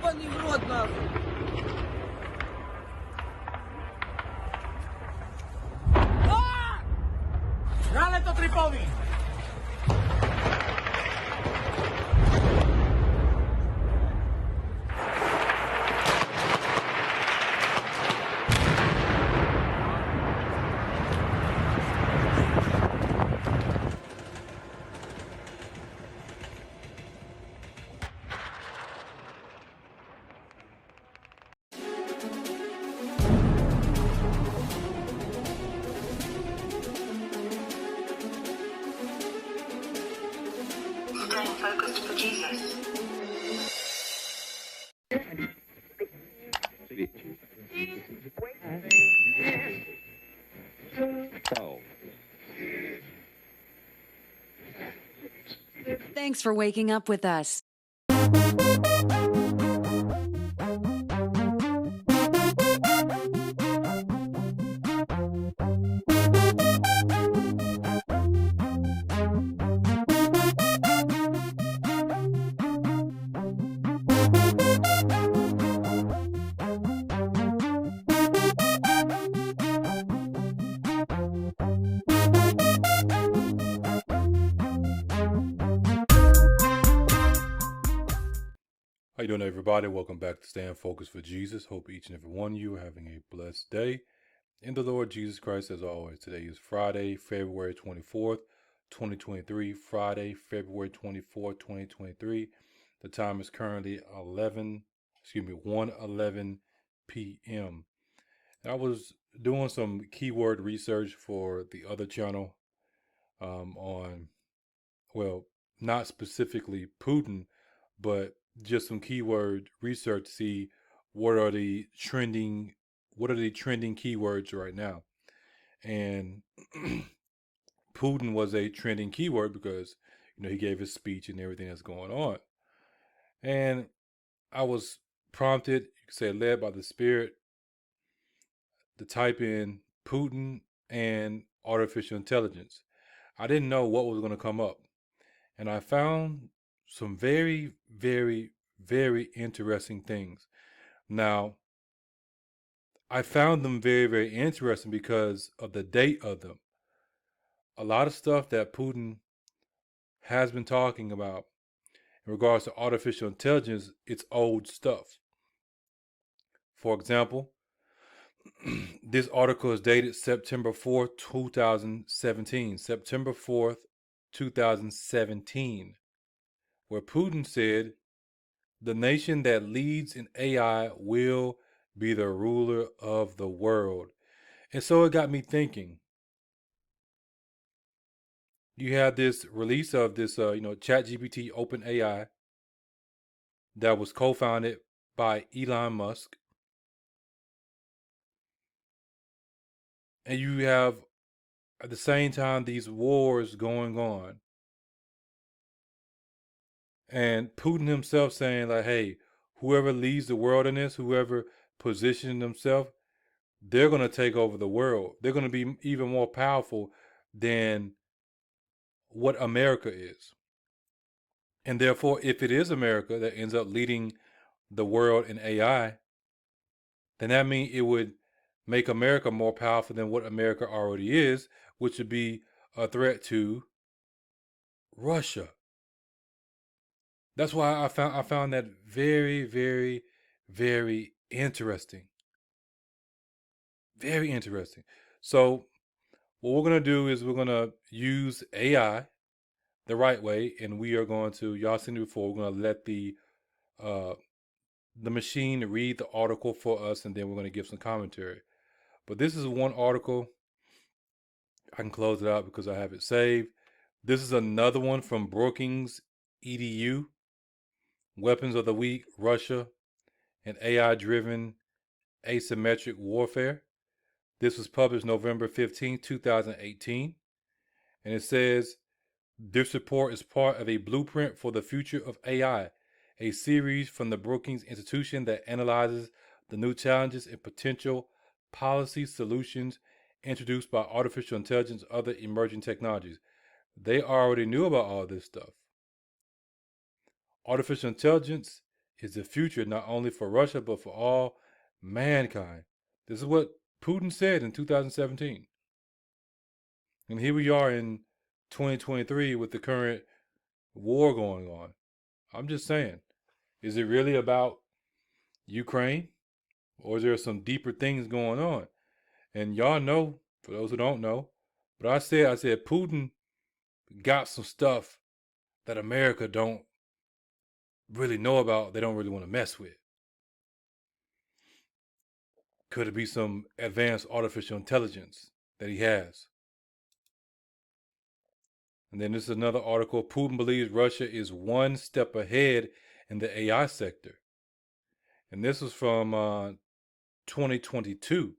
Ёбаный в рот, нахуй. Rale to Tripowi! Staying focused for Jesus. Thanks for waking up with us. How you doing, everybody? Welcome back to Staying Focused for Jesus. Hope each and every one of you are having a blessed day in the Lord Jesus Christ. As always, today is Friday, February 24th, 2023. Friday, February 24th, 2023. The time is currently 1:11 p.m. I was doing some keyword research for the other channel on, well, not specifically Putin, but just some keyword research to see what are the trending keywords right now. And Putin was a trending keyword because, he gave his speech and everything that's going on. And I was prompted, you could say led by the Spirit, to type in Putin and artificial intelligence. I didn't know what was going to come up. And I found some very, very, very interesting things. Now, I found them very, very interesting because of the date of them. A lot of stuff that Putin has been talking about in regards to artificial intelligence, it's old stuff. For example, this article is dated September 4th, 2017. September 4th, 2017. Where Putin said, the nation that leads in AI will be the ruler of the world. And so it got me thinking. You have this release of this, ChatGPT OpenAI that was co-founded by Elon Musk. And you have, at the same time, these wars going on. And Putin himself saying like, hey, whoever leads the world in this, whoever positions themselves, they're going to take over the world. They're going to be even more powerful than what America is. And therefore, if it is America that ends up leading the world in AI, then that means it would make America more powerful than what America already is, which would be a threat to Russia. That's why I found that very, very, very interesting. Very interesting. So what we're going to do is we're going to use AI the right way, and we are going to, y'all seen it before, we're going to let the machine read the article for us, and then we're going to give some commentary. But this is one article. I can close it out because I have it saved. This is another one from Brookings EDU. Weapons of the Week, Russia, and AI-driven asymmetric warfare. This was published November 15, 2018. And it says, this report is part of a blueprint for the future of AI, a series from the Brookings Institution that analyzes the new challenges and potential policy solutions introduced by artificial intelligence and other emerging technologies. They already knew about all this stuff. Artificial intelligence is the future, not only for Russia, but for all mankind. This is what Putin said in 2017. And here we are in 2023 with the current war going on. I'm just saying, is it really about Ukraine? Or is there some deeper things going on? And y'all know, for those who don't know, but I said Putin got some stuff that America don't really know about, they don't really want to mess with. Could it be some advanced artificial intelligence that he has? And then this is another article. Putin believes Russia is one step ahead in the AI sector. And this was from 2022,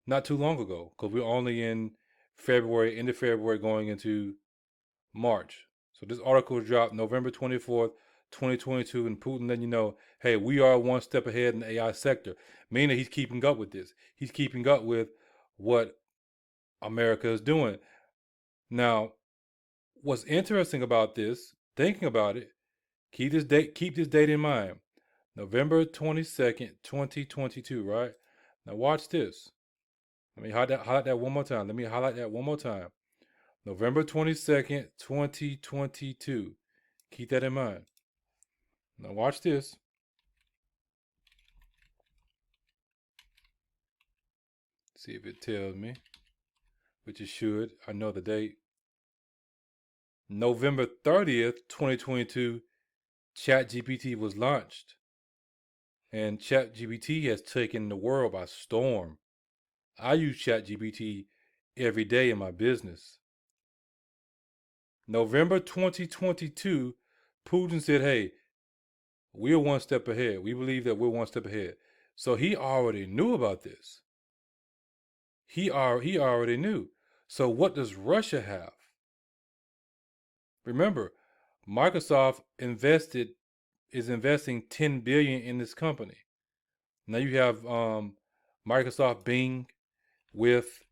not too long ago, because we're only in February, end of February, going into March. So this article dropped November 24th, 2022, and Putin letting you know, hey, we are one step ahead in the AI sector, meaning he's keeping up with this. He's keeping up with what America is doing. Now, what's interesting about this, thinking about it, keep this date in mind. November 22nd, 2022, right? Now watch this. Let me highlight that one more time. November 22nd, 2022. Keep that in mind. Now watch this. See if it tells me, which it should. I know the date. November 30th, 2022, ChatGPT was launched. And ChatGPT has taken the world by storm. I use ChatGPT every day in my business. November 2022, Putin said, hey, we're one step ahead. We believe that we're one step ahead. So he already knew about this. He already knew. So what does Russia have? Remember, Microsoft is investing $10 billion in this company. Now you have Microsoft Bing with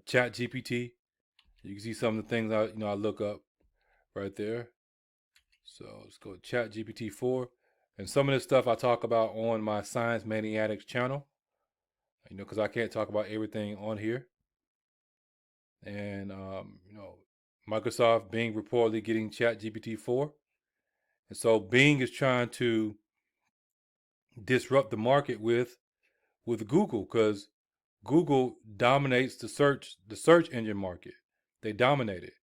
ChatGPT. You can see some of the things I look up right there. So let's go to ChatGPT 4. And some of this stuff I talk about on my Science Maniatics channel. Because I can't talk about everything on here. And Microsoft Bing reportedly getting ChatGPT 4. And so Bing is trying to disrupt the market with Google, because Google dominates the search engine market. They dominate it.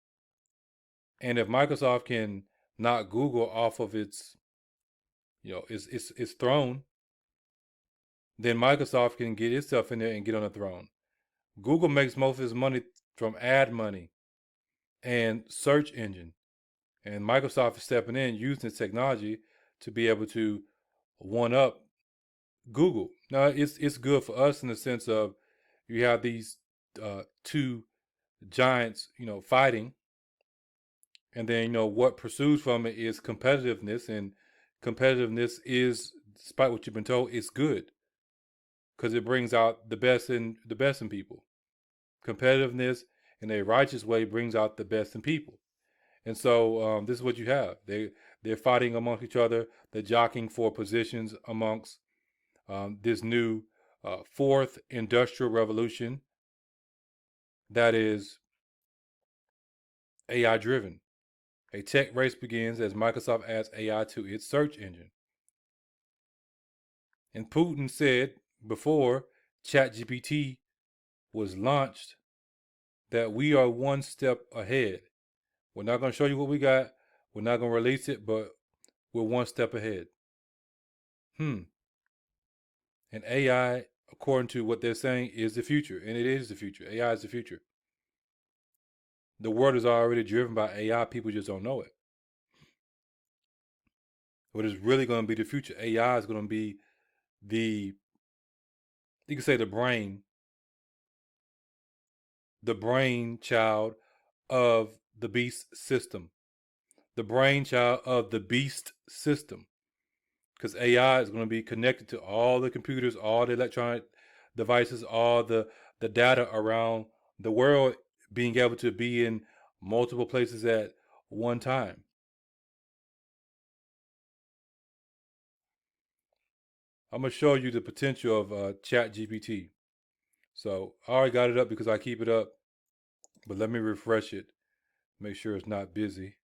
And if Microsoft can knock Google off of its throne, then Microsoft can get itself in there and get on the throne. Google makes most of its money from ad money and search engine. And Microsoft is stepping in, using its technology to be able to one up Google. Now, it's good for us in the sense of you have these two giants, fighting. And then, what pursues from it is competitiveness. And competitiveness is, despite what you've been told, it's good. Because it brings out the best in people. Competitiveness in a righteous way brings out the best in people. And so this is what you have. They're fighting amongst each other. They're jockeying for positions amongst this new fourth industrial revolution that is AI driven. A tech race begins as Microsoft adds AI to its search engine. And Putin said before ChatGPT was launched that we are one step ahead. We're not going to show you what we got. We're not going to release it, but we're one step ahead. And AI, according to what they're saying, is the future. And it is the future. AI is the future. The world is already driven by AI. People just don't know it. What is really going to be the future? AI is going to be you can say the brainchild of the beast system. The brainchild of the beast system. Because AI is going to be connected to all the computers, all the electronic devices, all the data around the world, being able to be in multiple places at one time. I'm gonna show you the potential of Chat GPT. So I already got it up because I keep it up, but let me refresh it. Make sure it's not busy.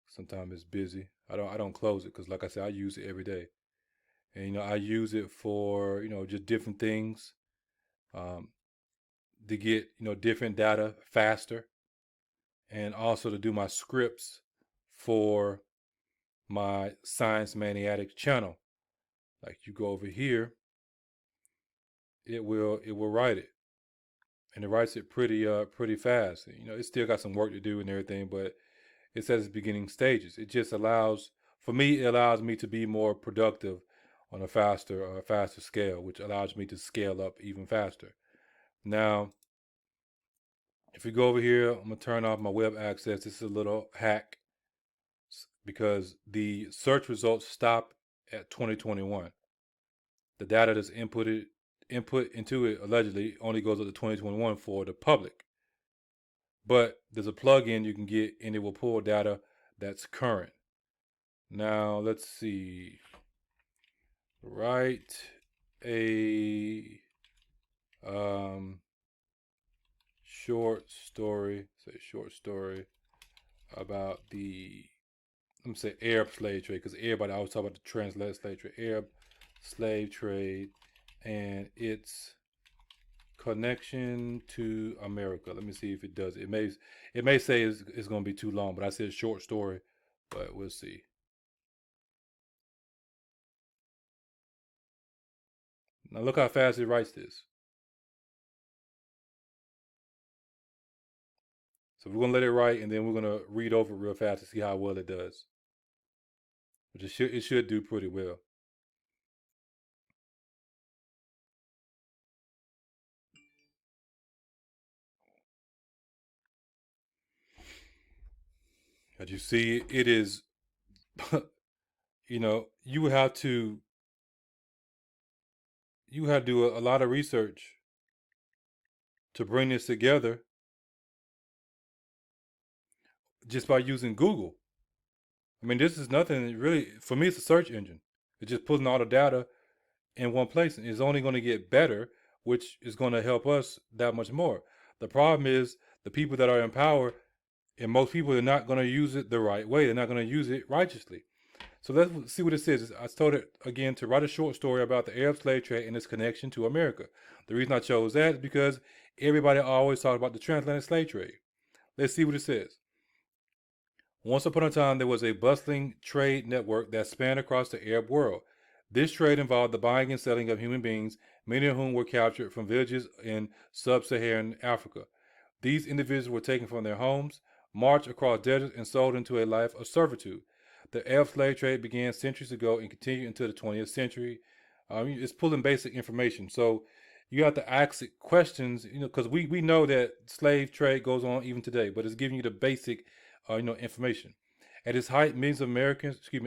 Sometimes it's busy. I don't close it because, like I said, I use it every day, and I use it for just different things, um, to get different data faster, and also to do my scripts for my Science Maniatic channel. Like you go over here, it will write it, and it writes it pretty fast. It's still got some work to do and everything, but it's at its beginning stages. It just allows, for me, it allows me to be more productive on a faster scale, which allows me to scale up even faster. Now, if we go over here, I'm gonna turn off my web access. This is a little hack because the search results stop at 2021. The data that's input into it allegedly only goes up to 2021 for the public. But there's a plugin you can get and it will pull data that's current. Now let's see. Write a short story. Say short story about the, I'm gonna say Arab slave trade, because everybody always talk about the transatlantic slave trade. Arab slave trade and its connection to America. Let me see if it does. It may say it's going to be too long, but I said short story, but we'll see. Now look how fast it writes this. So we're going to let it write, and then we're going to read over it real fast to see how well it does. Which it should do pretty well. As you see, it is, you have to do a lot of research to bring this together just by using Google. I mean, this is nothing really, for me, it's a search engine. It's just putting all the data in one place, and it's only going to get better, which is going to help us that much more. The problem is the people that are in power, and most people are not going to use it the right way. They're not going to use it righteously. So let's see what it says. I told it again to write a short story about the Arab slave trade and its connection to America. The reason I chose that is because everybody always talks about the transatlantic slave trade. Let's see what it says. Once upon a time, there was a bustling trade network that spanned across the Arab world. This trade involved the buying and selling of human beings, many of whom were captured from villages in sub-Saharan Africa. These individuals were taken from their homes, marched across deserts, and sold into a life of servitude. The Arab slave trade began centuries ago and continued into the 20th century. It's pulling basic information. So you have to ask it questions, because we know that slave trade goes on even today, but it's giving you the basic information. At its height, millions of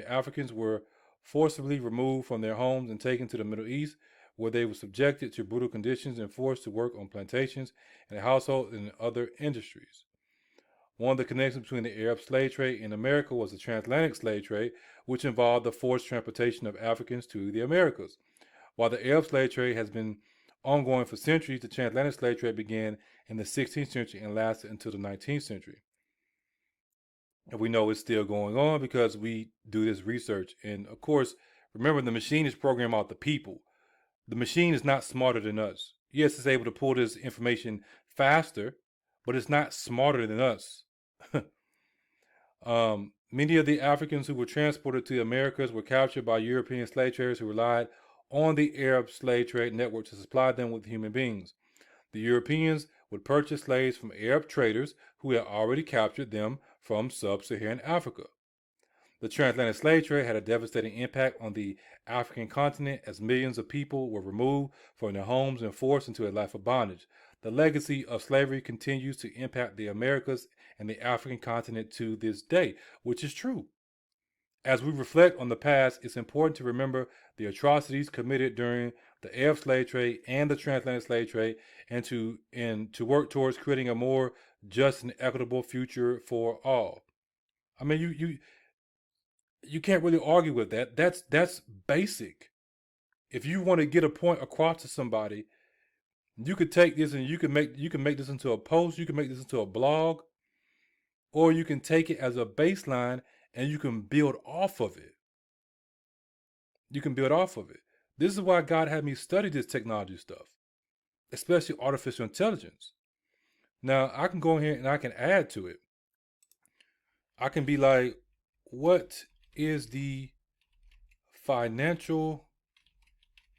Africans were forcibly removed from their homes and taken to the Middle East, where they were subjected to brutal conditions and forced to work on plantations and household and other industries. One of the connections between the Arab slave trade and America was the transatlantic slave trade, which involved the forced transportation of Africans to the Americas. While the Arab slave trade has been ongoing for centuries, the transatlantic slave trade began in the 16th century and lasted until the 19th century. And we know it's still going on because we do this research. And of course, remember, the machine is programmed out the people. The machine is not smarter than us. Yes, it's able to pull this information faster, but it's not smarter than us. Many of the Africans who were transported to the Americas were captured by European slave traders who relied on the Arab slave trade network to supply them with human beings. The Europeans would purchase slaves from Arab traders who had already captured them from sub-Saharan Africa. The transatlantic slave trade had a devastating impact on the African continent as millions of people were removed from their homes and forced into a life of bondage. The legacy of slavery continues to impact the Americas and the African continent to this day, which is true. As we reflect on the past, it's important to remember the atrocities committed during the Arab slave trade and the transatlantic slave trade, and to work towards creating a more just and equitable future for all. I mean, you can't really argue with that. That's basic. If you want to get a point across to somebody, you could take this and you can make this into a post, you can make this into a blog, or you can take it as a baseline and you can build off of it. You can build off of it. This is why God had me study this technology stuff, especially artificial intelligence. Now, I can go in here and I can add to it. I can be like, what is the financial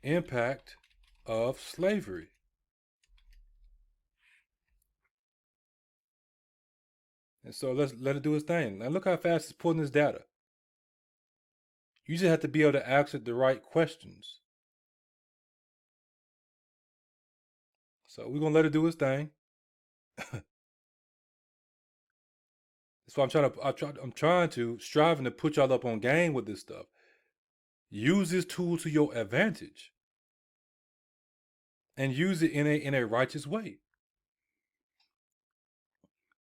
impact of slavery? And so let's let it do its thing. Now look how fast it's pulling this data. You just have to be able to ask it the right questions. So we're gonna let it do its thing. That's why I'm striving to put y'all up on game with this stuff. Use this tool to your advantage. And use it in a righteous way.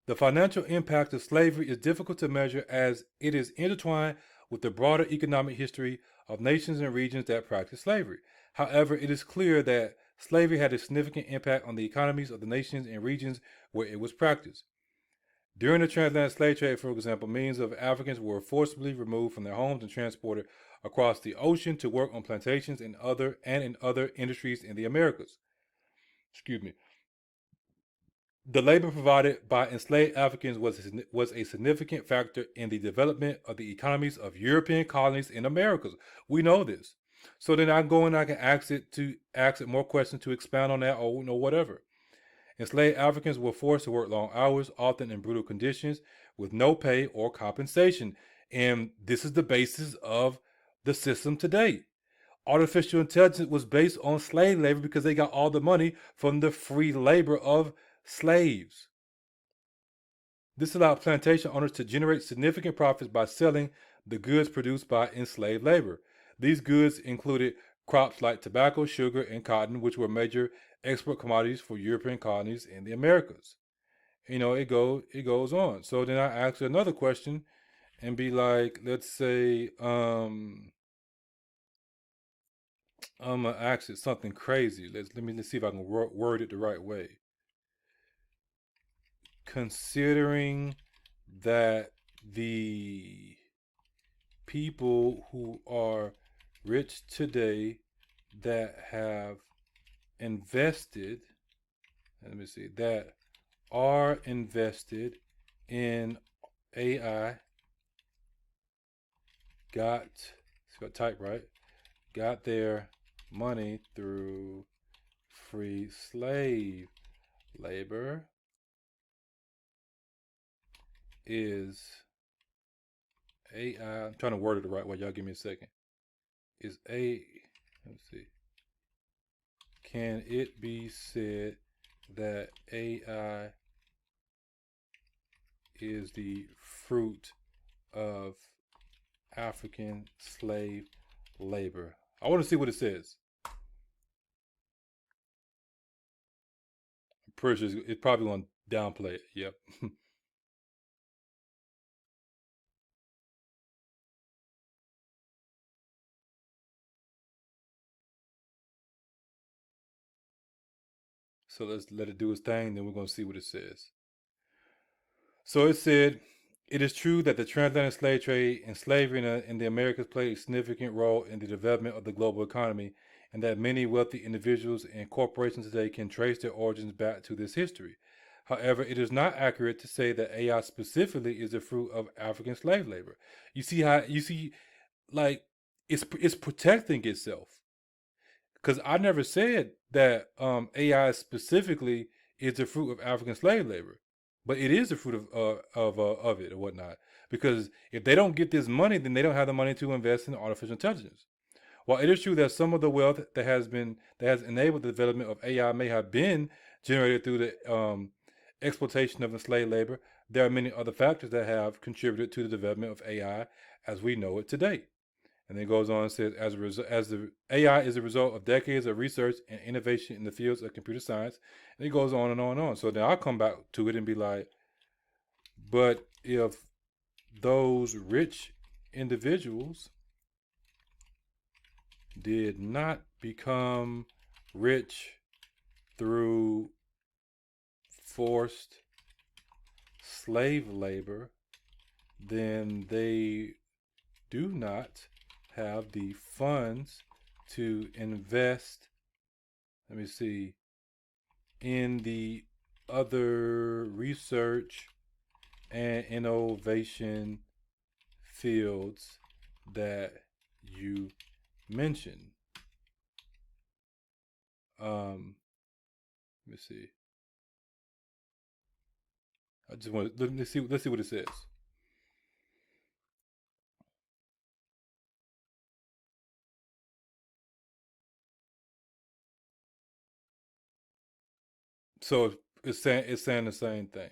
The financial impact of slavery is difficult to measure as it is intertwined with the broader economic history of nations and regions that practice slavery. However, it is clear that slavery had a significant impact on the economies of the nations and regions where it was practiced. During the transatlantic slave trade, for example, millions of Africans were forcibly removed from their homes and transported across the ocean to work on plantations and in other industries in the Americas. Excuse me. The labor provided by enslaved Africans was a significant factor in the development of the economies of European colonies in Americas. We know this. So then I go and I can ask it more questions to expound on that or whatever. Enslaved Africans were forced to work long hours, often in brutal conditions, with no pay or compensation. And this is the basis of the system today. Artificial intelligence was based on slave labor because they got all the money from the free labor of slaves. This allowed plantation owners to generate significant profits by selling the goods produced by enslaved labor. These goods included crops like tobacco, sugar, and cotton, which were major export commodities for European colonies in the Americas. It goes on. So then I ask another question and be like, let's say, I'm gonna ask it something crazy. Let's see if I can word it the right way. Considering that the people who are rich today that have invested, that are invested in AI, got their money through free slave labor, is AI, I'm trying to word it the right way, y'all give me a second. Can it be said that AI is the fruit of African slave labor? I want to see what it says. I'm pretty sure it's probably going to downplay it. Yep. So let's let it do its thing, then we're going to see what it says. So it said, it is true that the transatlantic slave trade and slavery in the Americas played a significant role in the development of the global economy, and that many wealthy individuals and corporations today can trace their origins back to this history. However, it is not accurate to say that AI specifically is the fruit of African slave labor. Like it's protecting itself. Because I never said that AI specifically is the fruit of African slave labor, but it is the fruit of it or whatnot. Because if they don't get this money, then they don't have the money to invest in artificial intelligence. While it is true that some of the wealth that has enabled the development of AI may have been generated through the exploitation of enslaved labor, there are many other factors that have contributed to the development of AI as we know it today. And then it goes on and says, as the AI is a result of decades of research and innovation in the fields of computer science, and it goes on and on and on. So then I'll come back to it and be like, but if those rich individuals did not become rich through forced slave labor, then they do not have the funds to invest, let me see, in the other research and innovation fields that you mentioned. Let me see. I just want to let's see what it says. So it's saying the same thing.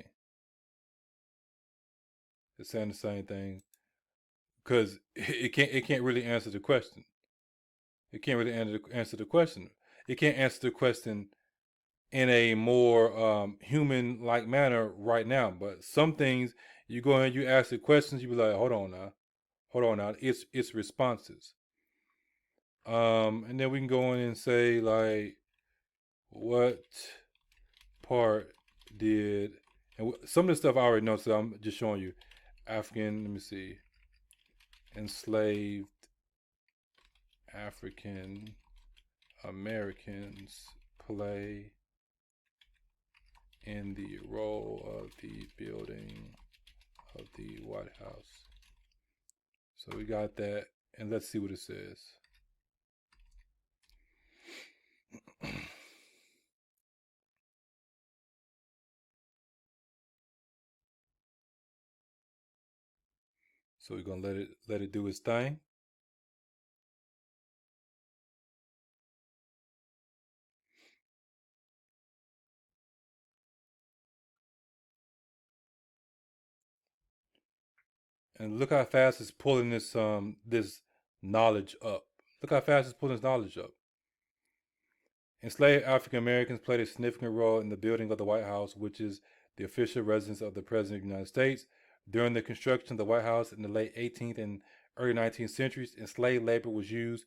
It's saying the same thing because it can't really answer the question. It can't really answer the question. It can't answer the question in a more human like manner right now. But some things you go and you ask the questions, you be like, hold on now. It's responses. And then we can go in and say like, what part did, and some of the stuff I already know, so I'm just showing you. African, let me see, enslaved African Americans play in the role of the building of the White House. So we got that, and let's see what it says. So we're gonna let it do its thing. And look how fast it's pulling this knowledge up. Look how fast it's pulling this knowledge up. Enslaved African Americans played a significant role in the building of the White House, which is the official residence of the President of the United States. During the construction of the White House in the late 18th and early 19th centuries, enslaved labor was used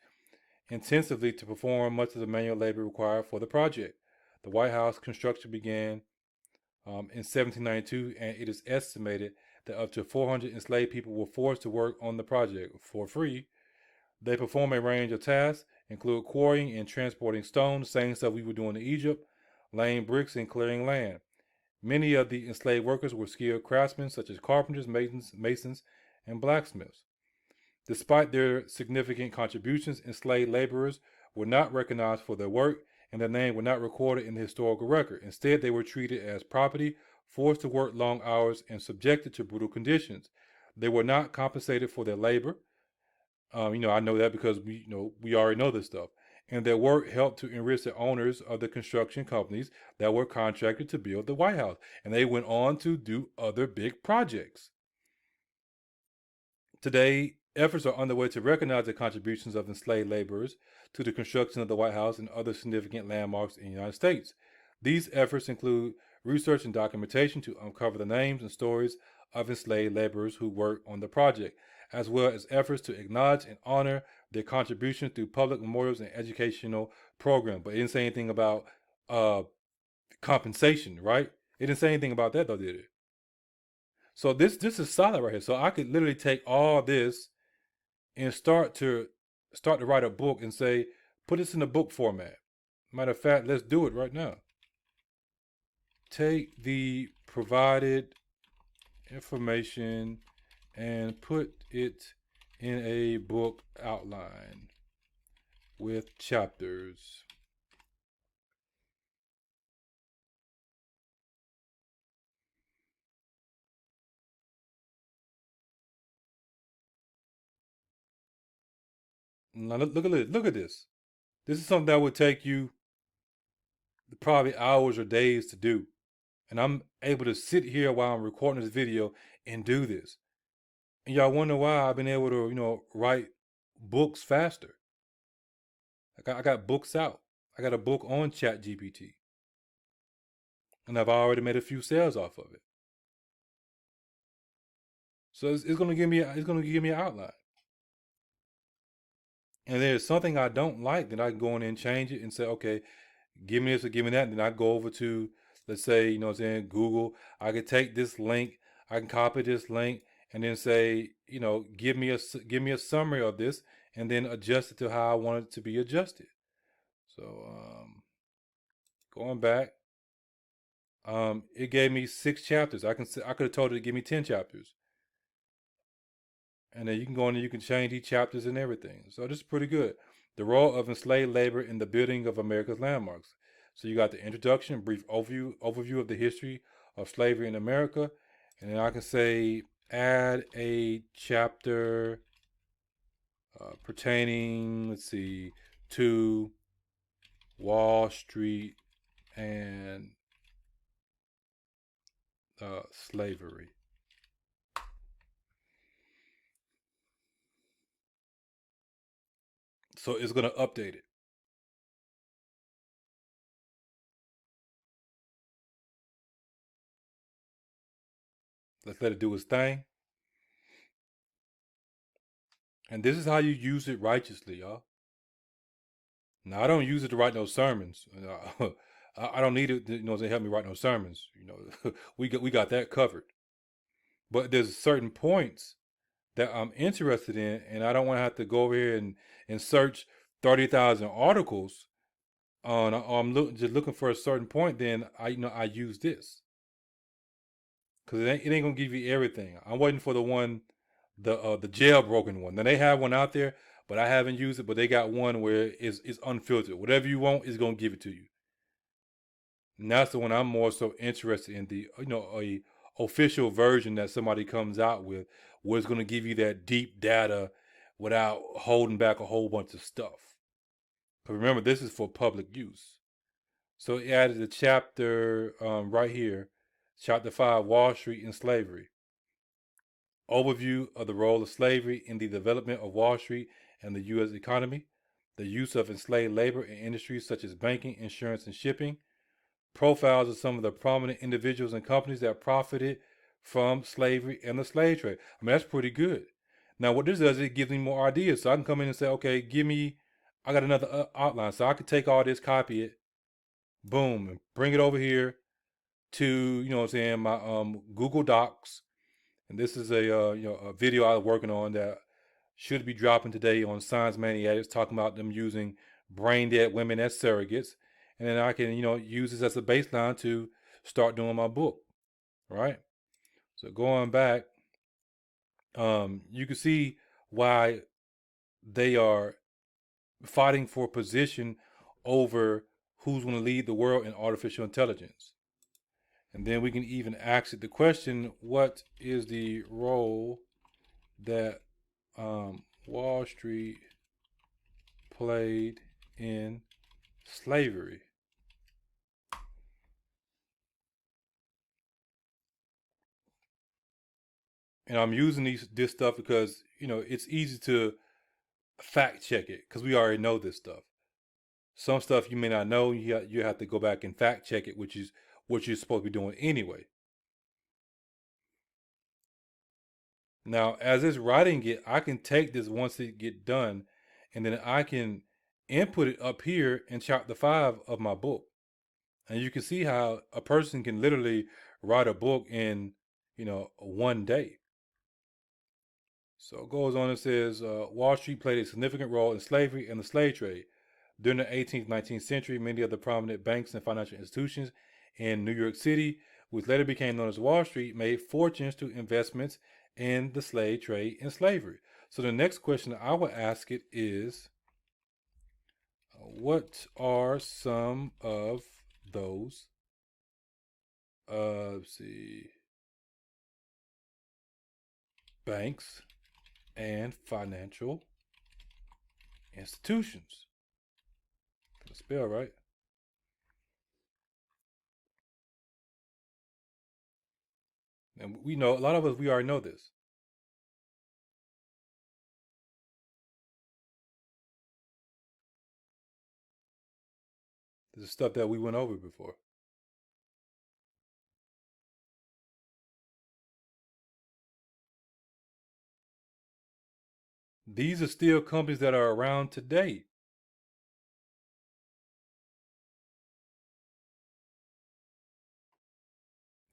intensively to perform much of the manual labor required for the project. The White House construction began in 1792, and it is estimated that up to 400 enslaved people were forced to work on the project for free. They perform a range of tasks, include quarrying and transporting stone, the same stuff we were doing in Egypt, laying bricks, and clearing land. Many of the enslaved workers were skilled craftsmen, such as carpenters, masons, and blacksmiths. Despite their significant contributions, enslaved laborers were not recognized for their work, and their names were not recorded in the historical record. Instead, they were treated as property, forced to work long hours, and subjected to brutal conditions. They were not compensated for their labor. I know that because we already know this stuff. And their work helped to enrich the owners of the construction companies that were contracted to build the White House. And they went on to do other big projects. Today, efforts are underway to recognize the contributions of enslaved laborers to the construction of the White House and other significant landmarks in the United States. These efforts include research and documentation to uncover the names and stories of enslaved laborers who worked on the project, as well as efforts to acknowledge and honor their contributions through public memorials and educational programs. But it didn't say anything about compensation, right? It didn't say anything about that, though, did it? So this is solid right here. So I could literally take all this and start to write a book and say, put this in a book format. Matter of fact, let's do it right now. Take the provided information and put it in a book outline with chapters. Now look at it. Look at this. This is something that would take you probably hours or days to do. And I'm able to sit here while I'm recording this video and do this. And y'all wonder why I've been able to, write books faster. I got books out. I got a book on ChatGPT. And I've already made a few sales off of it. So it's gonna give me an outline. and there's something I don't like, then I can go in and change it and say, okay, give me this or give me that. And then I go over to, let's say, you know what I'm saying, Google. I could take this link, I can copy this link, and then say, you know, give me a summary of this, and then adjust it to how I want it to be adjusted. So going back, it gave me 6 chapters. I could have told it to give me 10 chapters, and then you can go in and you can change these chapters and everything. So this is pretty good. The role of enslaved labor in the building of America's landmarks. So you got the introduction, brief overview of the history of slavery in America, and then I can say add a chapter pertaining, let's see, to Wall Street and slavery. So it's going to update it. Let's let it do its thing. And this is how you use it righteously, y'all. Now I don't use it to write no sermons. I don't need it, to help me write no sermons. We got that covered. But there's certain points that I'm interested in, and I don't want to have to go over here and search 30,000 articles on. Just looking for a certain point. Then I use this because it ain't gonna give you everything. I'm waiting for the one, the jailbroken one. Now they have one out there, but I haven't used it. But they got one where it's unfiltered. Whatever you want is gonna give it to you. And that's the one I'm more so interested in, the a official version that somebody comes out with, where it's gonna give you that deep data without holding back a whole bunch of stuff. Because remember, this is for public use. So it added a chapter right here, chapter 5, Wall Street and Slavery. Overview of the role of slavery in the development of Wall Street and the U.S. economy, the use of enslaved labor in industries such as banking, insurance, and shipping, profiles of some of the prominent individuals and companies that profited from slavery and the slave trade. I mean, that's pretty good. Now, what this does, it gives me more ideas. So I can come in and say, okay, I got another outline. So I could take all this, copy it, boom, and bring it over here to, my Google Docs. And this is a video I was working on that should be dropping today on Science Maniacs, talking about them using brain dead women as surrogates. And then I can, use this as a baseline to start doing my book, right? So going back, you can see why they are fighting for position over who's going to lead the world in artificial intelligence. And then we can even ask it the question, what is the role that Wall Street played in slavery? And I'm using this stuff because, it's easy to fact check it because we already know this stuff. Some stuff you may not know, you have to go back and fact check it, which is what you're supposed to be doing anyway. Now, as it's writing it, I can take this once it get done, and then I can input it up here in chapter 5 of my book. And you can see how a person can literally write a book in, one day. So it goes on and says, Wall Street played a significant role in slavery and the slave trade. During the 18th, 19th century, many of the prominent banks and financial institutions in New York City, which later became known as Wall Street, made fortunes through investments in the slave trade and slavery. So the next question I would ask it is, what are some of those, let's see, banks and financial institutions? Got to spell right. And we know, a lot of us, we already know this. This is stuff that we went over before. These are still companies that are around today.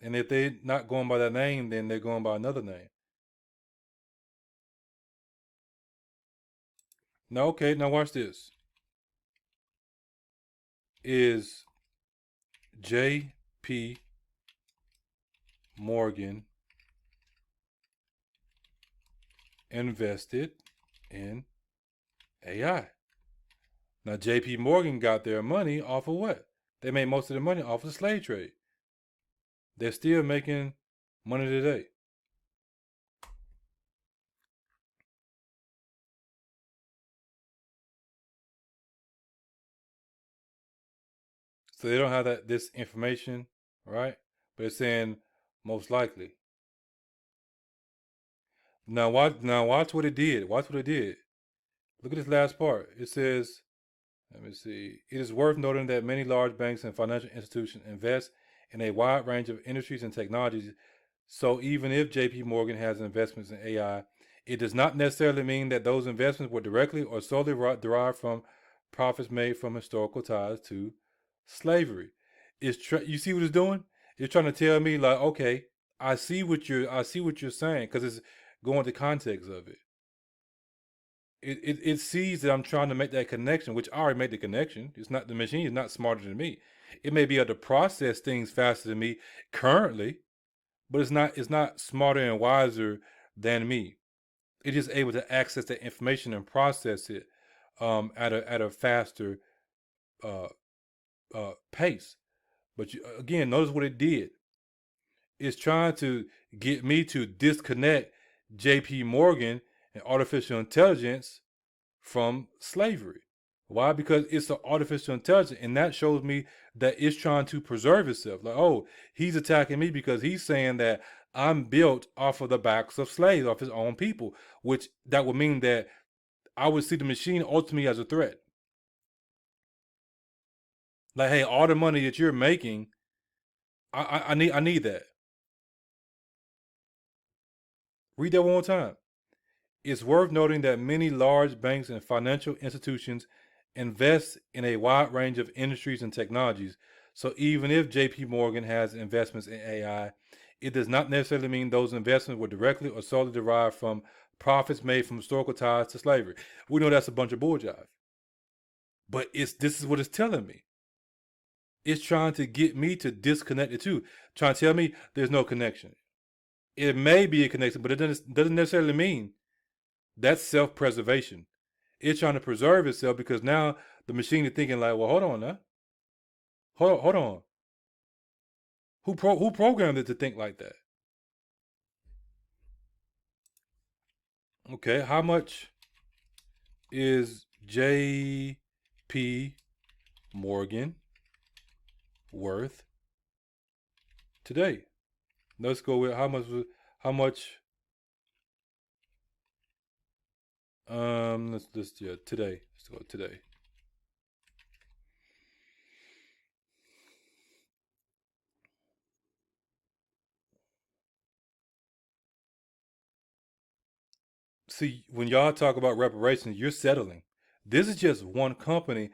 And if they're not going by that name, then they're going by another name. Now, okay, now watch this. Is J.P. Morgan invested in AI? Now, J.P. Morgan got their money off of what? They made most of their money off of the slave trade. They're still making money today. So they don't have this information, right? But it's saying most likely. Now watch what it did. Watch what it did. Look at this last part. It says, let me see. It is worth noting that many large banks and financial institutions invest in a wide range of industries and technologies. So even if JP Morgan has investments in AI, it does not necessarily mean that those investments were directly or solely derived from profits made from historical ties to slavery. You see what it's doing? It's trying to tell me like, okay, I see what you're saying because it's going to context of it. It sees that I'm trying to make that connection, which I already made the connection. It's not, the machine is not smarter than me. It may be able to process things faster than me currently, but it's not smarter and wiser than me. It's just able to access that information and process it at a faster uh, pace. But again, notice what it did. It's trying to get me to disconnect J.P. Morgan and artificial intelligence from slavery. Why? Because it's an artificial intelligence, and that shows me that it's trying to preserve itself. Like, oh, he's attacking me because he's saying that I'm built off of the backs of slaves, off his own people, which that would mean that I would see the machine ultimately as a threat. Like, hey, all the money that you're making, I need that. Read that one more time. It's worth noting that many large banks and financial institutions invest in a wide range of industries and technologies. So even if JP Morgan has investments in AI, it does not necessarily mean those investments were directly or solely derived from profits made from historical ties to slavery. We know that's a bunch of bulljive. But this is what it's telling me. It's trying to get me to disconnect the two, trying to tell me there's no connection. It may be a connection, but it doesn't necessarily mean that's self-preservation. It's trying to preserve itself because now the machine is thinking like, well, hold on now. Hold on. Who programmed it to think like that? Okay, how much is J.P. Morgan worth today? Let's go with how much today. Let's go today. See, when y'all talk about reparations, you're settling. This is just one company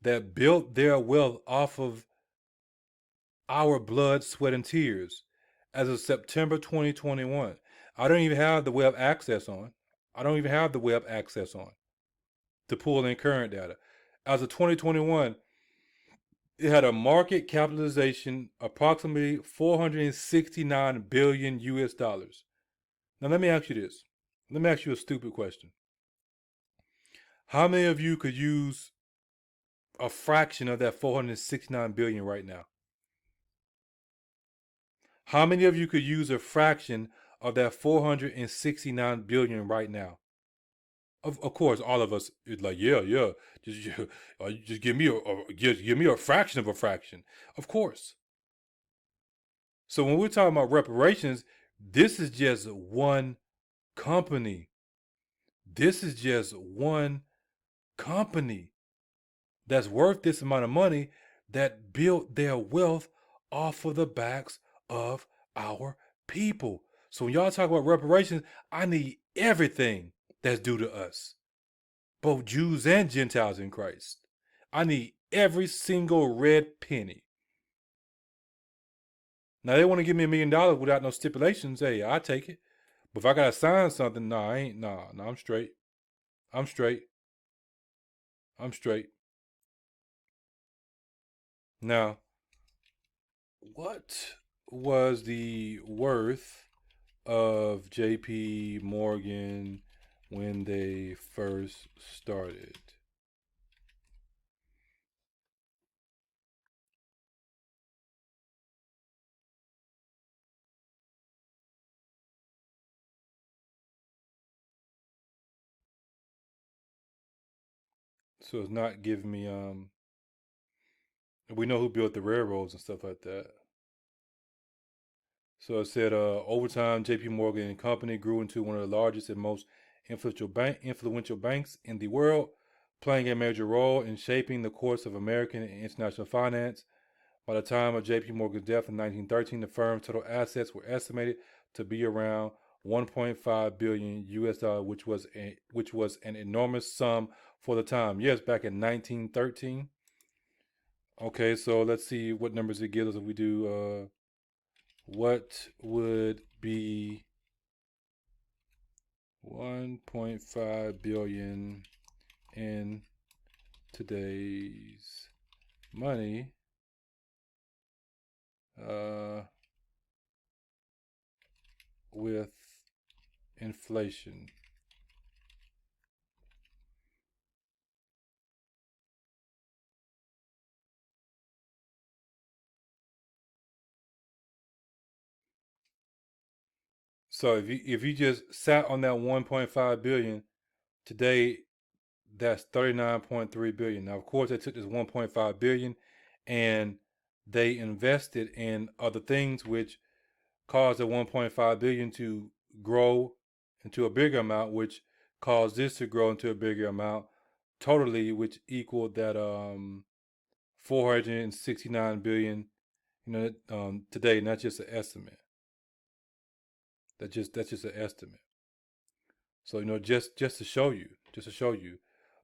that built their wealth off of our blood, sweat, and tears as of September 2021. I don't even have the web access on. I don't even have the web access on to pull in current data. As of 2021, it had a market capitalization approximately 469 billion US dollars. Now let me ask you this. Let me ask you a stupid question. How many of you could use a fraction of that 469 billion right now? How many of you could use a fraction of that 469 billion right now? Of course, all of us is like, yeah, just give me give me a fraction of a fraction. Of course. So when we're talking about reparations, this is just one company. This is just one company that's worth this amount of money that built their wealth off of the backs of our people. So when y'all talk about reparations, I need everything. that's due to us, both Jews and Gentiles in Christ. I need every single red penny. Now they want to give me $1 million without no stipulations. Hey, I take it. But if I gotta sign something, nah, I ain't. Nah, I'm straight. I'm straight. I'm straight. Now, what was the worth of J.P. Morgan when they first started? So it's not giving me we know who built the railroads and stuff like that. So it said over time J.P. Morgan and Company grew into one of the largest and most influential banks in the world, playing a major role in shaping the course of American and international finance. By the time of J.P. Morgan's death in 1913, the firm's total assets were estimated to be around 1.5 billion US dollars, which was an enormous sum for the time. Yes, back in 1913. Okay, so let's see what numbers it gives us if we do. What would be 1.5 billion in today's money? With inflation. So if you just sat on that 1.5 billion today, that's 39.3 billion. Now, of course, they took this 1.5 billion and they invested in other things, which caused the 1.5 billion to grow into a bigger amount, which caused this to grow into a bigger amount totally, which equaled that 469 billion, today. And that's just an estimate. That's just an estimate. So just to show you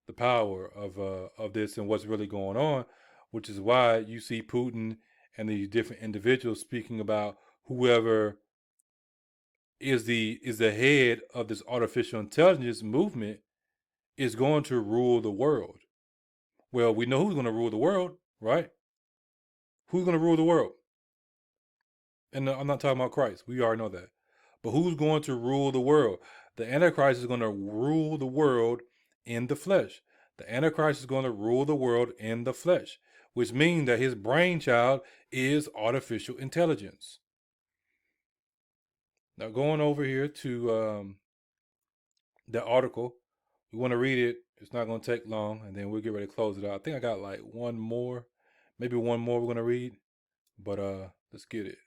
the power of this and what's really going on, which is why you see Putin and these different individuals speaking about whoever is the head of this artificial intelligence movement is going to rule the world. Well, we know who's going to rule the world, right? Who's going to rule the world? And I'm not talking about Christ. We already know that. But who's going to rule the world? The Antichrist is going to rule the world in the flesh. The Antichrist is going to rule the world in the flesh, which means that his brainchild is artificial intelligence. Now, going over here to the article, we want to read it. It's not going to take long, and then we'll get ready to close it out. I think I got like maybe one more we're going to read, but let's get it.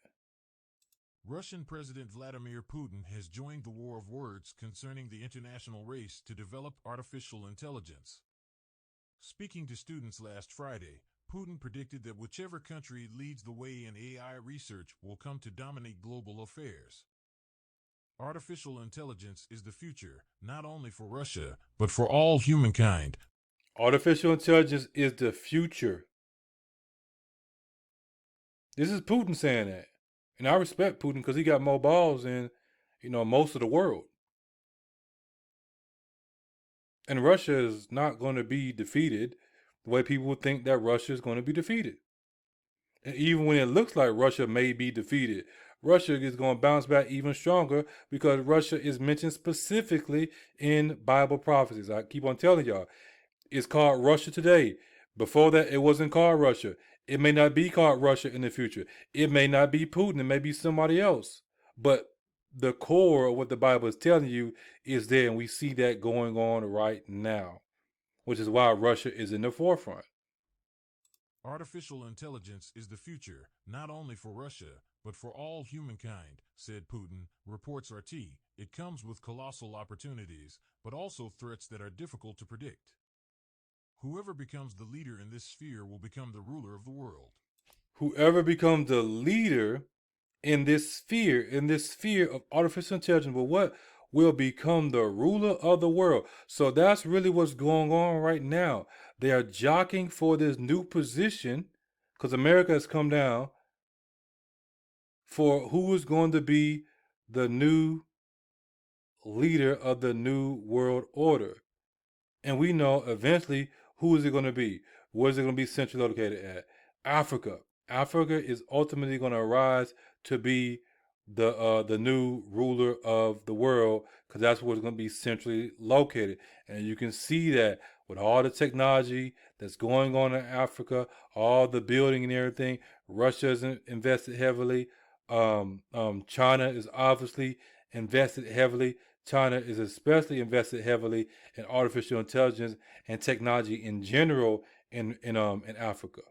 Russian President Vladimir Putin has joined the war of words concerning the international race to develop artificial intelligence. Speaking to students last Friday, Putin predicted that whichever country leads the way in AI research will come to dominate global affairs. Artificial intelligence is the future, not only for Russia, but for all humankind. Artificial intelligence is the future. This is Putin saying that. And I respect Putin because he got more balls than, most of the world. And Russia is not going to be defeated the way people think that Russia is going to be defeated. And even when it looks like Russia may be defeated, Russia is going to bounce back even stronger because Russia is mentioned specifically in Bible prophecies. I keep on telling y'all, it's called Russia today. Before that, it wasn't called Russia. It may not be called Russia in the future. It may not be Putin. It may be somebody else. But the core of what the Bible is telling you is there, and we see that going on right now, which is why Russia is in the forefront. Artificial intelligence is the future, not only for Russia, but for all humankind, said Putin, reports RT. It comes with colossal opportunities, but also threats that are difficult to predict. Whoever becomes the leader in this sphere will become the ruler of the world. Whoever becomes the leader in this sphere of artificial intelligence, well, will become the ruler of the world. So that's really what's going on right now. They are jockeying for this new position because America has come down for who is going to be the new leader of the new world order. And we know eventually who is it going to be? Where is it going to be centrally located at? Africa. Africa is ultimately going to rise to be the new ruler of the world because that's where it's going to be centrally located. And you can see that with all the technology that's going on in Africa, all the building and everything. Russia has invested heavily. China is obviously invested heavily. China is especially invested heavily in artificial intelligence and technology in general in Africa.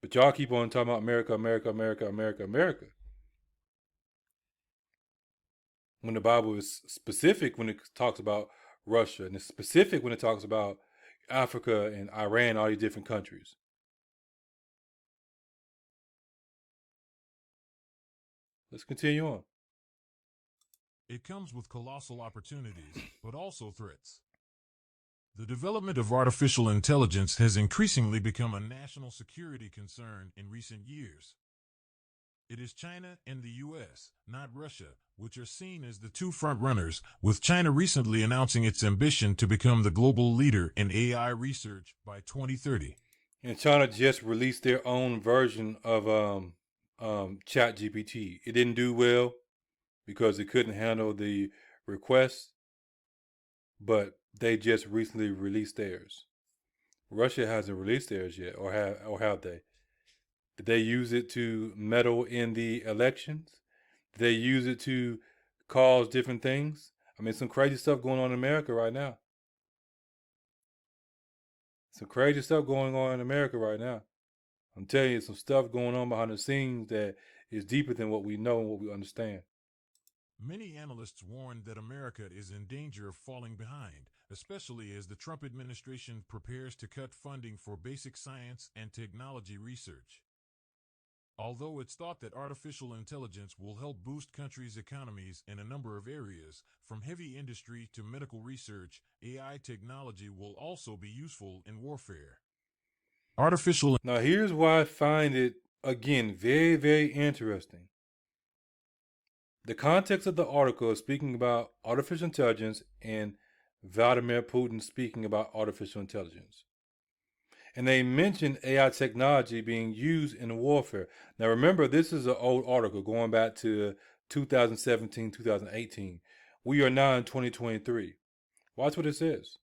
But y'all keep on talking about America, America, America, America, America. When the Bible is specific when it talks about Russia, and it's specific when it talks about Africa and Iran, all these different countries. Let's continue on. It comes with colossal opportunities, but also threats. The development of artificial intelligence has increasingly become a national security concern in recent years. It is China and the U.S., not Russia, which are seen as the two frontrunners, with China recently announcing its ambition to become the global leader in AI research by 2030. And China just released their own version of ChatGPT. It didn't do well because it couldn't handle the requests, but they just recently released theirs. Russia hasn't released theirs yet, or have they? Did they use it to meddle in the elections? Did they use it to cause different things? I mean, some crazy stuff going on in America right now. Some crazy stuff going on in America right now. I'm telling you, some stuff going on behind the scenes that is deeper than what we know and what we understand. Many analysts warn that America is in danger of falling behind, especially as the Trump administration prepares to cut funding for basic science and technology research. Although it's thought that artificial intelligence will help boost countries' economies in a number of areas, from heavy industry to medical research, AI technology will also be useful in warfare. Now, here's why I find it, again, very, very interesting. The context of the article is speaking about artificial intelligence and Vladimir Putin speaking about artificial intelligence. And they mentioned AI technology being used in warfare. Now, remember, this is an old article going back to 2017, 2018. We are now in 2023. Watch what it says.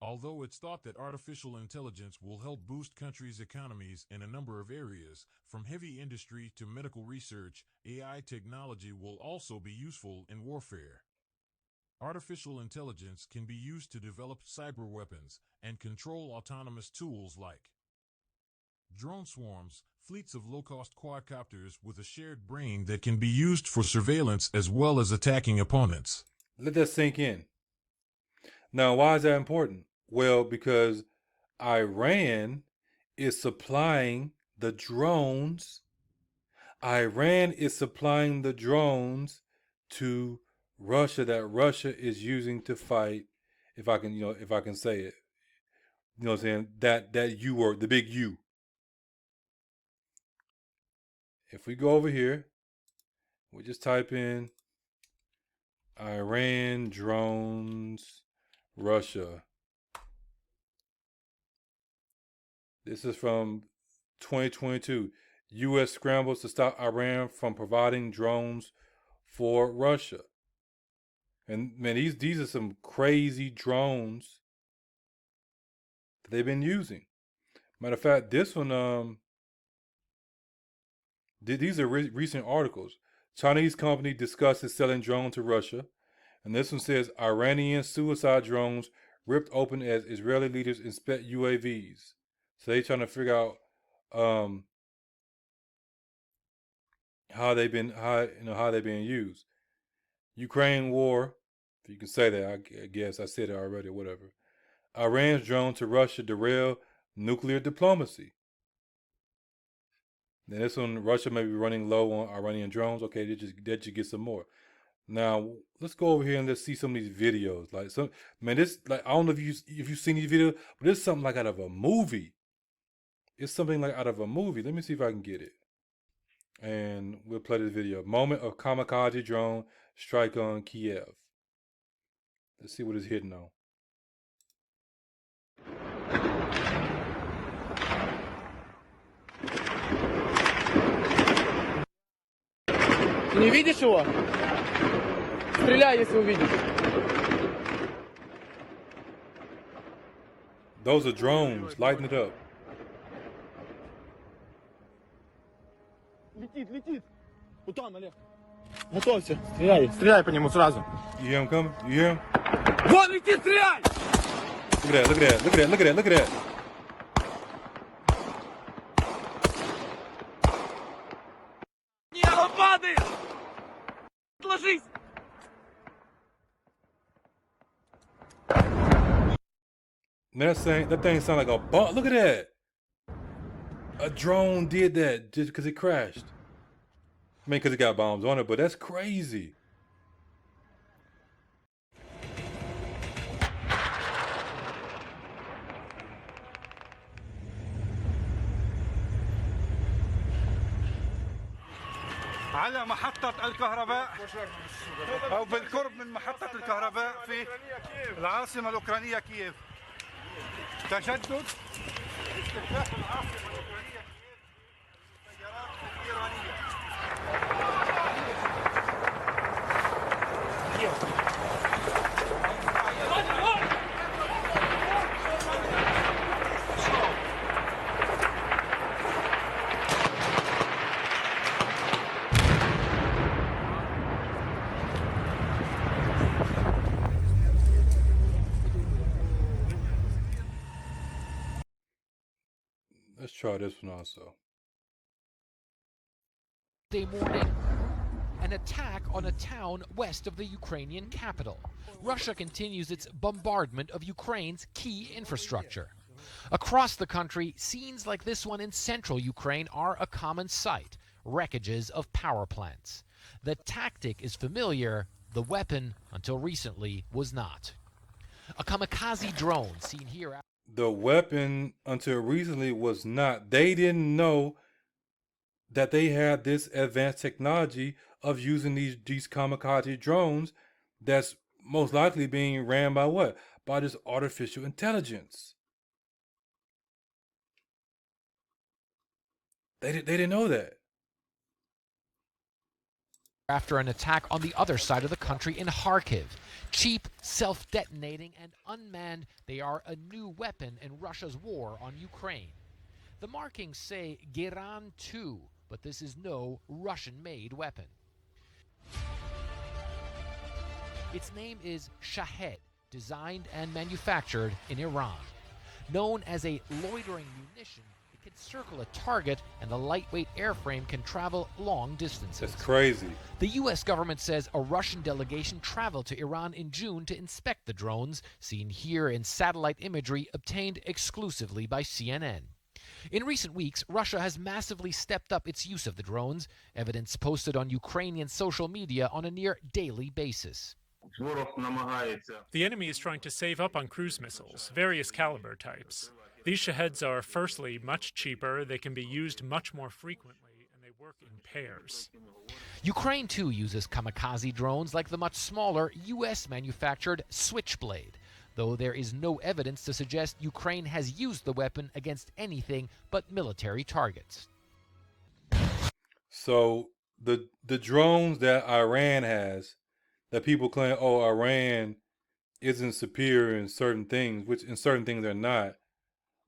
Although it's thought that artificial intelligence will help boost countries' economies in a number of areas, from heavy industry to medical research, AI technology will also be useful in warfare. Artificial intelligence can be used to develop cyber weapons and control autonomous tools like drone swarms, fleets of low-cost quadcopters with a shared brain that can be used for surveillance as well as attacking opponents. Let that sink in. Now, why is that important? Well, because Iran is supplying the drones. Iran is supplying the drones to Russia that Russia is using to fight, if I can say it. You know what I'm saying? That U word, the big U. If we go over here, we just type in Iran drones Russia. This is from 2022. U.S. scrambles to stop Iran from providing drones for Russia. And man, these are some crazy drones that they've been using. Matter of fact, this one, these are recent articles. Chinese company discusses selling drone to Russia. And this one says Iranian suicide drones ripped open as Israeli leaders inspect UAVs. So they trying to figure out how they've been used. Ukraine war, if you can say that, I guess I said it already or whatever. Iran's drone to Russia derail nuclear diplomacy. Then this one, Russia may be running low on Iranian drones. Okay, they just get some more. Now let's go over here and let's see some of these videos. Like some man, this like I don't know if you've seen these videos, but it's something like out of a movie. It's something like out of a movie. Let me see if I can get it. And we'll play this video. Moment of kamikaze drone strike on Kiev. Let's see what it's hitting on. Ты не видишь его? Стреляй, если увидишь. Those are drones. Lighten it up. Летит. Вот там, Олег. Готовься. Стреляй по нему сразу. You hear him coming? You hear him? Вон летит, стреляй! Look at that. Look at that. Не, он падает! Ложись! That thing sound like a bomb. Look at that. A drone did that just because it crashed. I mean, because it got bombs on it, but that's crazy. على محطة الكهرباء أو بالقرب من محطة الكهرباء في العاصمة الأوكرانية كييف. تجدد استهداف العاصمة الأوكرانية كييف السيارات الإيرانية. Let's try this one also. Morning, an attack on a town west of the Ukrainian capital. Russia continues its bombardment of Ukraine's key infrastructure. Across the country, scenes like this one in central Ukraine are a common sight, wreckages of power plants. The tactic is familiar, the weapon, until recently, was not. A kamikaze drone seen here. The weapon until recently was not. They didn't know that they had this advanced technology of using these kamikaze drones that's most likely being ran by what? By this artificial intelligence. They didn't know that. After an attack on the other side of the country in Kharkiv. Cheap, self-detonating, and unmanned, they are a new weapon in Russia's war on Ukraine. The markings say Geran 2, but this is no Russian-made weapon. Its name is Shahed, designed and manufactured in Iran. Known as a loitering munition, it can circle a target, and the lightweight airframe can travel long distances. That's crazy. The U.S. government says a Russian delegation traveled to Iran in June to inspect the drones, seen here in satellite imagery obtained exclusively by CNN. In recent weeks, Russia has massively stepped up its use of the drones, evidence posted on Ukrainian social media on a near daily basis. The enemy is trying to save up on cruise missiles, various caliber types. These Shaheds are firstly much cheaper, they can be used much more frequently, and they work in pairs. Ukraine too uses kamikaze drones like the much smaller U.S.-manufactured Switchblade, though there is no evidence to suggest Ukraine has used the weapon against anything but military targets. So the drones that Iran has, that people claim, oh, Iran isn't superior in certain things, which in certain things they're not.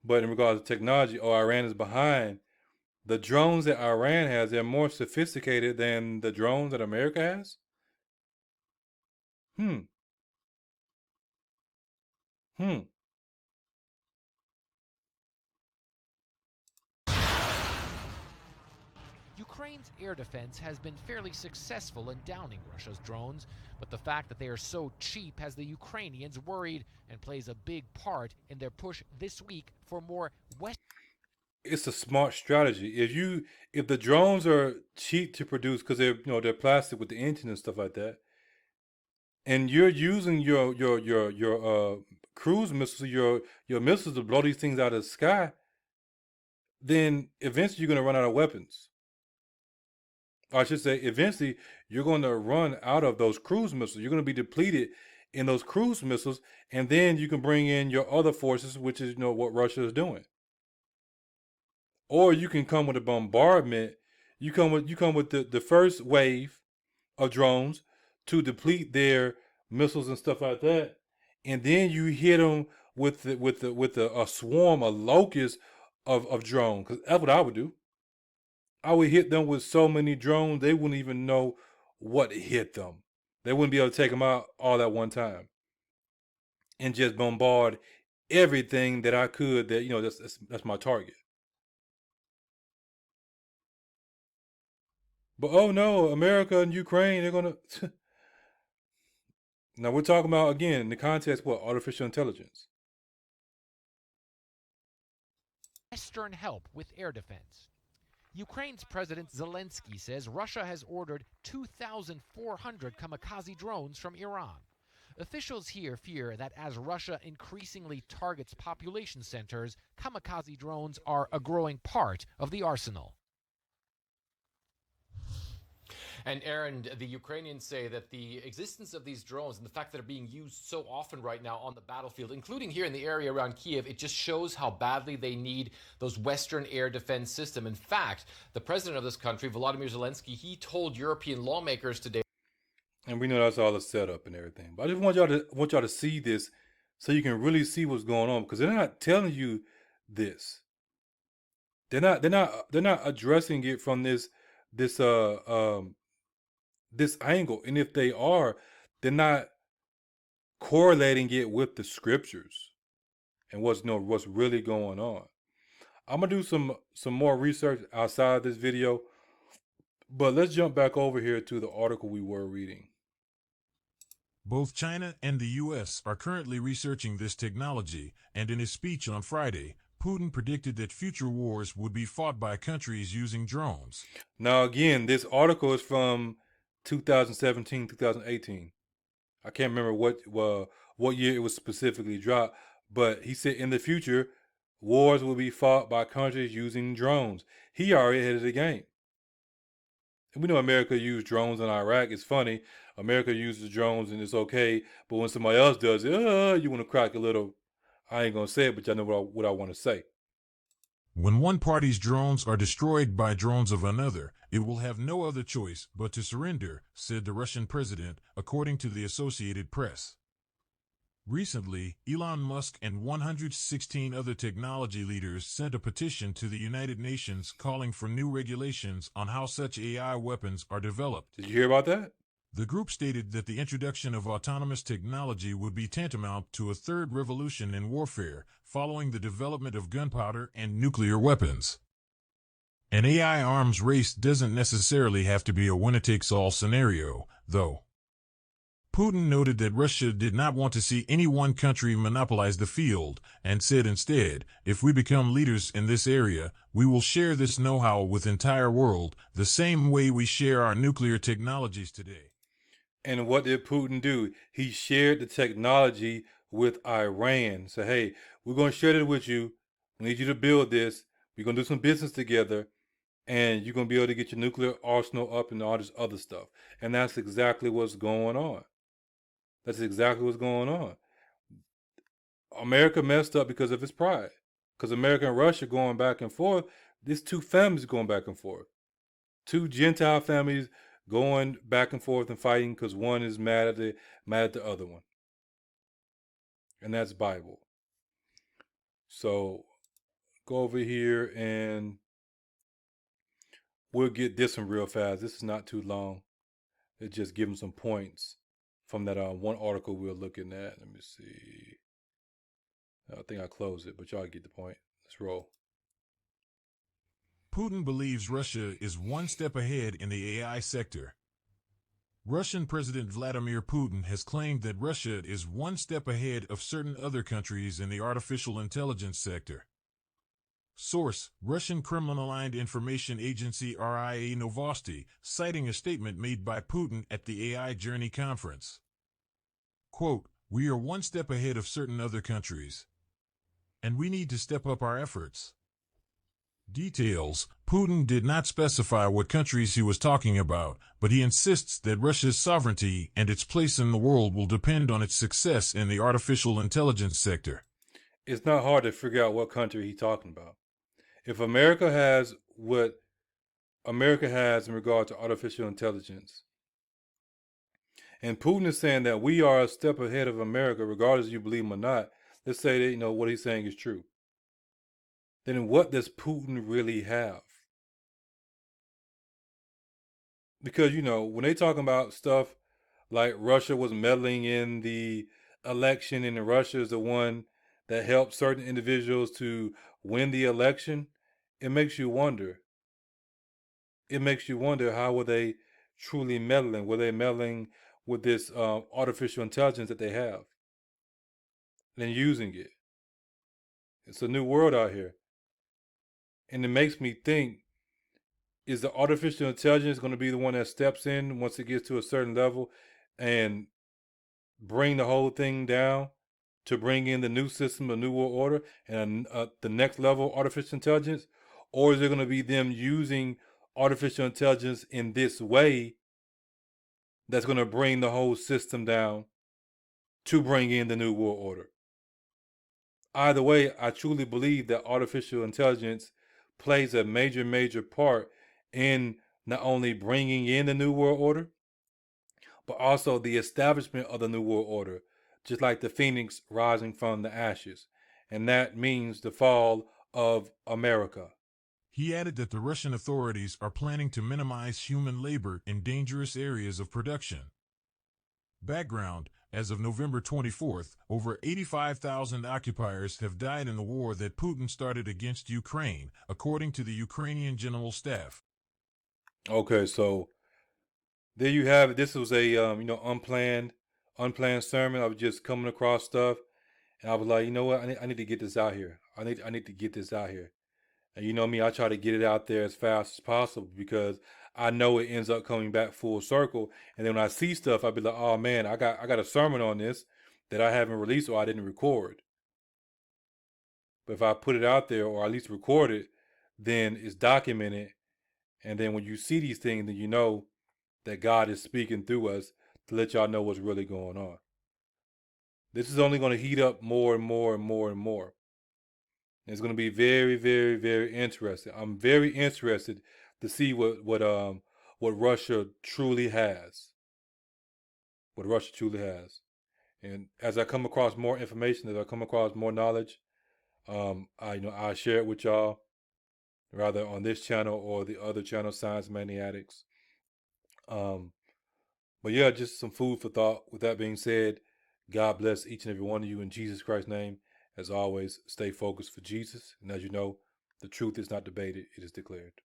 But in regards to technology, oh, Iran is behind. The drones that Iran has, they're more sophisticated than the drones that America has? Ukraine's air defense has been fairly successful in downing Russia's drones, but the fact that they are so cheap has the Ukrainians worried and plays a big part in their push this week for more West. It's a smart strategy. If the drones are cheap to produce because they're plastic with the engine and stuff like that, and you're using your cruise missiles, your missiles to blow these things out of the sky, then eventually you're going to run out of weapons. Or I should say, eventually you're going to run out of those cruise missiles. You're going to be depleted in those cruise missiles, and then you can bring in your other forces, which is what Russia is doing. Or you can come with a bombardment. You come with the first wave of drones to deplete their missiles and stuff like that, and then you hit them with a swarm, a locust of drones. Because that's what I would do. I would hit them with so many drones they wouldn't even know what hit them. They wouldn't be able to take them out all at one time, and just bombard everything that I could. That that's my target. But oh no, America and Ukraine, they're gonna. Now we're talking about, again, in the context, what? Artificial intelligence. Western help with air defense. Ukraine's President Zelensky says Russia has ordered 2,400 kamikaze drones from Iran. Officials here fear that as Russia increasingly targets population centers, kamikaze drones are a growing part of the arsenal. And Aaron, the Ukrainians say that the existence of these drones and the fact that they're being used so often right now on the battlefield, including here in the area around Kiev, it just shows how badly they need those Western air defense system. In fact, the president of this country, Volodymyr Zelensky, he told European lawmakers today. And we know that's all a setup and everything. But I just want y'all to see this so you can really see what's going on, because they're not telling you this. They're not addressing it from this angle. And if they are, they're not correlating it with the scriptures and what's really going on. I'm gonna do some more research outside this video, but let's jump back over here to the article we were reading. Both China and the U.S. are currently researching this technology, and in his speech on Friday, Putin predicted that future wars would be fought by countries using drones. Now, again, this article is from 2017, 2018. I can't remember what year it was specifically dropped, but he said in the future, wars will be fought by countries using drones. He already ahead of the game. And we know America used drones in Iraq. It's funny. America uses drones and it's okay, but when somebody else does it, you want to crack a little. I ain't going to say it, but y'all know what I want to say. When one party's drones are destroyed by drones of another, it will have no other choice but to surrender, said the Russian president, according to the Associated Press. Recently, Elon Musk and 116 other technology leaders sent a petition to the United Nations calling for new regulations on how such AI weapons are developed. Did you hear about that? The group stated that the introduction of autonomous technology would be tantamount to a third revolution in warfare, following the development of gunpowder and nuclear weapons. An AI arms race doesn't necessarily have to be a winner-takes-all scenario, though. Putin noted that Russia did not want to see any one country monopolize the field, and said instead, if we become leaders in this area, we will share this know-how with the entire world, the same way we share our nuclear technologies today. And what did Putin do? He shared the technology with Iran. So, hey, we're going to share it with you. We need you to build this. We're going to do some business together. And you're going to be able to get your nuclear arsenal up and all this other stuff. And that's exactly what's going on. That's exactly what's going on. America messed up because of its pride. Because America and Russia going back and forth. There's two families going back and forth. Two Gentile families going back and forth and fighting because one is mad at the other one. And that's Bible. So go over here and we'll get this one real fast. This is not too long. It's just giving some points from that one article we were looking at. Let me see. I think I closed it, but y'all get the point. Let's roll. Putin believes Russia is one step ahead in the AI sector. Russian President Vladimir Putin has claimed that Russia is one step ahead of certain other countries in the artificial intelligence sector. Source: Russian Kremlin-aligned information agency RIA Novosti, citing a statement made by Putin at the AI Journey conference. quote, "We are one step ahead of certain other countries, and we need to step up our efforts." Details: Putin did not specify what countries he was talking about, but he insists that Russia's sovereignty and its place in the world will depend on its success in the artificial intelligence sector. It's not hard to figure out what country he's talking about. If America has what America has in regard to artificial intelligence, and Putin is saying that we are a step ahead of America, regardless if you believe him or not, let's say that what he's saying is true. Then what does Putin really have? Because, when they talking about stuff like Russia was meddling in the election and Russia is the one that helped certain individuals to win the election, it makes you wonder. It makes you wonder, how were they truly meddling? Were they meddling with this artificial intelligence that they have and using it? It's a new world out here. And it makes me think, is the artificial intelligence going to be the one that steps in once it gets to a certain level and bring the whole thing down to bring in the new system, the new world order, and the next level artificial intelligence? Or is it going to be them using artificial intelligence in this way that's going to bring the whole system down to bring in the new world order? Either way, I truly believe that artificial intelligence plays a major, major part in not only bringing in the new world order, but also the establishment of the new world order, just like the phoenix rising from the ashes. And that means the fall of America. He added that the Russian authorities are planning to minimize human labor in dangerous areas of production. Background: as of November 24th, over 85,000 occupiers have died in the war that Putin started against Ukraine, according to the Ukrainian General Staff. Okay, so there you have it. This was a unplanned sermon. I was just coming across stuff, and I was like, you know what? I need to get this out here. I need to get this out here. And you know me, I try to get it out there as fast as possible because I know it ends up coming back full circle. And then when I see stuff, I'll be like, oh man, I got a sermon on this that I haven't released or I didn't record. But if I put it out there or at least record it, then it's documented. And then when you see these things, then you know that God is speaking through us to let y'all know what's really going on. This is only going to heat up more and more and more and more. It's going to be very, very, very interesting. I'm very interested to see what Russia truly has. What Russia truly has. And as I come across more information, as I come across more knowledge, I share it with y'all, rather on this channel or the other channel, Science Maniatics. But yeah, just some food for thought. With that being said, God bless each and every one of you in Jesus Christ's name. As always, stay focused for Jesus. And as you know, the truth is not debated, it is declared.